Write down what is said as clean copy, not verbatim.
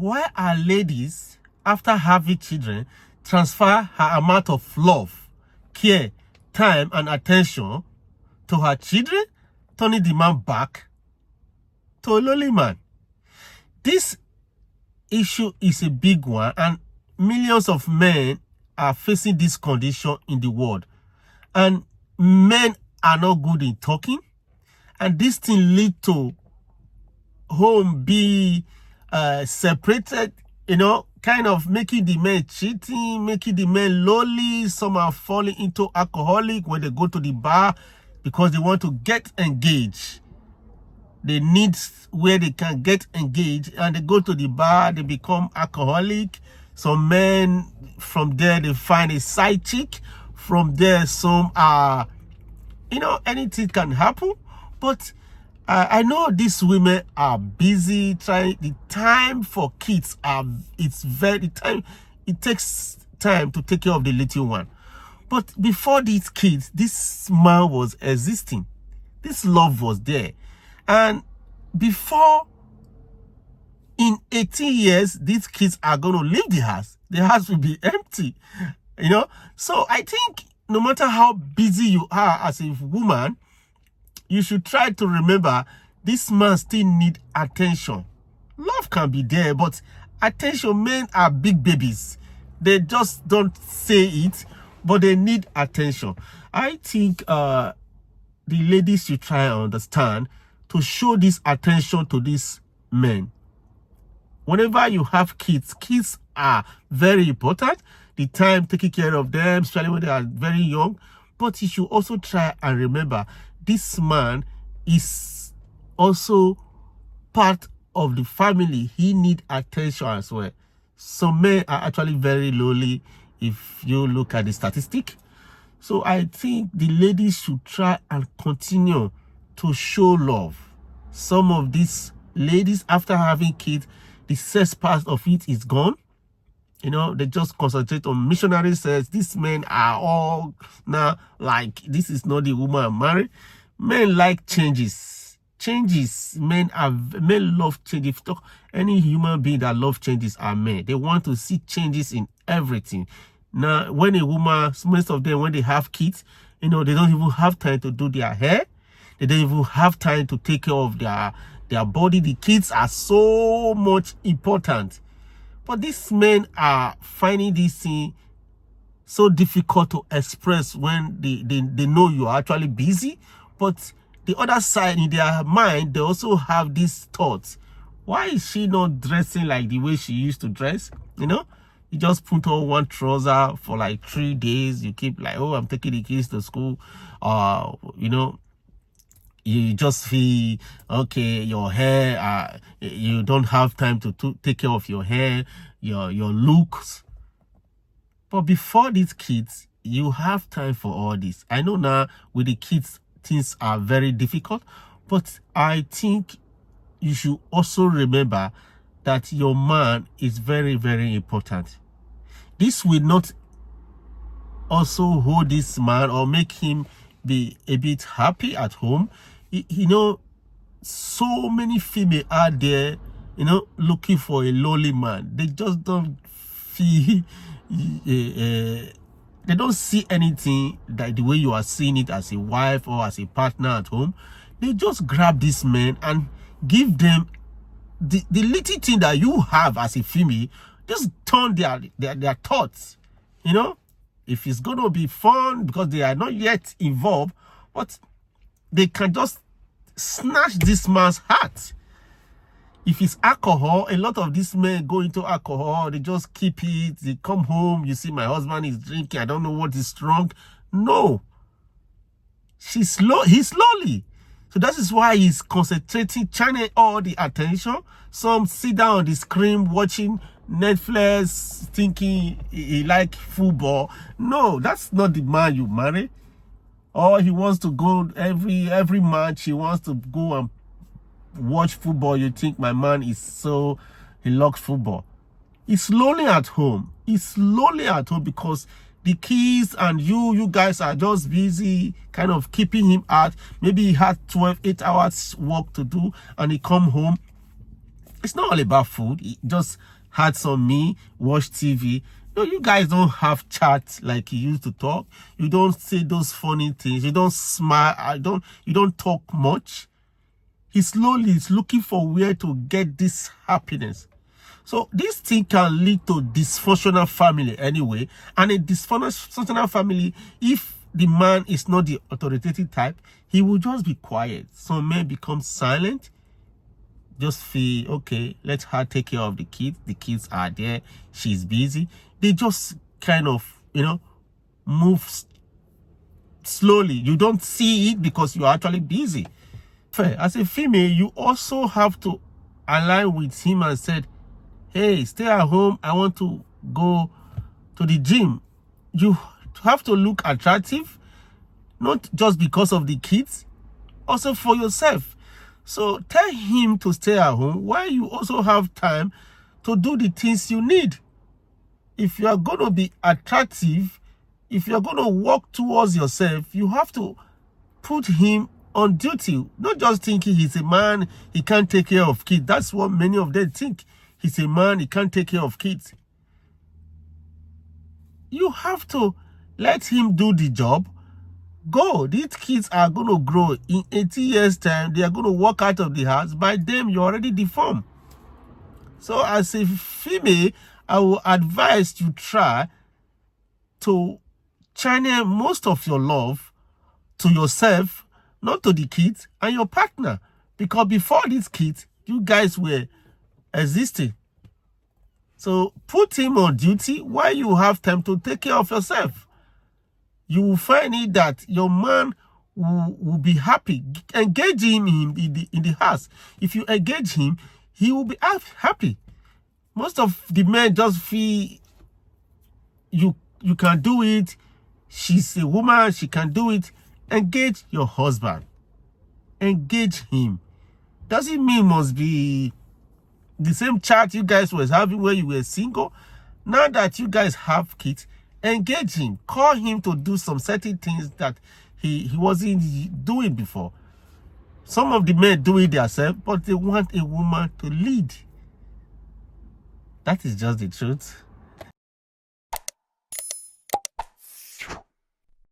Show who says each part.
Speaker 1: why are ladies, after having children, transfer her amount of love, care, time, and attention to her children, turning the man back to a lonely man? This issue is a big one, and millions of men are facing this condition in the world. And men are not good in talking, and this thing lead to home be separated, kind of making the men cheating, making the men lonely. Some are falling into alcoholic when they go to the bar because they want to get engaged. They need where they can get engaged, and they go to the bar, they become alcoholic. Some men, from there, they find a side chick. From there, some are, anything can happen. But I know these women are busy trying. The time for kids it takes time to take care of the little one. But before these kids, this man was existing. This love was there. And before, in 18 years, these kids are going to leave the house. The house will be empty, So I think no matter how busy you are as a woman, you should try to remember this man still need attention. Love can be there, but attention, men are big babies. They just don't say it, but they need attention. I think the ladies should try and understand to show this attention to these men. Whenever you have kids are very important. The time taking care of them, especially when they are very young. But you should also try and remember this man is also part of the family. He needs attention as well. Some men are actually very lonely if you look at the statistic. So I think the ladies should try and continue to show love. Some of these ladies, after having kids, the sex part of it is gone. They just concentrate on missionary sex. These men are all now like, this is not the woman I'm married. Men like changes. Men love change. If you talk, any human being that love changes are men. They want to see changes in everything. Now, when a woman, most of them, when they have kids, they don't even have time to do their hair. They don't even have time to take care of their body. The kids are so much important. But these men are finding this thing so difficult to express when they know you are actually busy. But the other side, in their mind, they also have these thoughts. Why is she not dressing like the way she used to dress? You just put on one trouser for like 3 days. You keep like, I'm taking the kids to school. You just feel, okay, your hair, you don't have time to take care of your hair, your looks. But before these kids, you have time for all this. I know now with the kids, things are very difficult, but I think you should also remember that your man is very, very important. This will not also hold this man or make him be a bit happy at home. So many females out there, looking for a lonely man. They just don't feel, they don't see anything that the way you are seeing it as a wife or as a partner at home. They just grab this man and give them the little thing that you have as a female. Just turn their thoughts, if it's going to be fun because they are not yet involved, but they can just snatch this man's heart. If it's alcohol, a lot of these men go into alcohol. They just keep it. They come home. You see, my husband is drinking. I don't know what is wrong. No. He's slowly. So that is why he's concentrating, channeling all the attention. Some sit down on the screen watching Netflix, thinking he like football. No, that's not the man you marry. Or he wants to go every match. He wants to go and watch football. You think my man is he loves football. He's lonely at home. He's lonely at home because the kids and you guys are just busy kind of keeping him out. Maybe he had 8 hours work to do and he come home. It's not all about food. Just had some meal, watch TV. No, you guys don't have chats like you used to talk. You don't say those funny things. You don't smile. You don't talk much. He slowly is looking for where to get this happiness. So this thing can lead to dysfunctional family anyway. And a dysfunctional family, if the man is not the authoritative type, he will just be quiet. Some men become silent. Just feel, okay, let her take care of the kids. The kids are there. She's busy. They just kind of, move slowly. You don't see it because you're actually busy. As a female, you also have to align with him and said, hey, stay at home. I want to go to the gym. You have to look attractive, not just because of the kids, also for yourself. So tell him to stay at home while you also have time to do the things you need. If you are going to be attractive, if you are going to work towards yourself, you have to put him on duty. Not just thinking he's a man, he can't take care of kids. That's what many of them think. He's a man, he can't take care of kids. You have to let him do the job. Go. These kids are going to grow. In 80 years' time, they are going to walk out of the house. By them, you're already deformed. So as a female, I will advise you try to channel most of your love to yourself, not to the kids and your partner. Because before these kids, you guys were existing. So put him on duty while you have time to take care of yourself. You will find it that your man will be happy. Engage him in the house. If you engage him, he will be happy. Most of the men just feel you can do it. She's a woman, she can do it. Engage your husband. Engage him. Doesn't mean must be the same chat you guys was having when you were single. Now that you guys have kids, engage him. Call him to do some certain things that he wasn't doing before. Some of the men do it themselves, but they want a woman to lead. That is just the truth.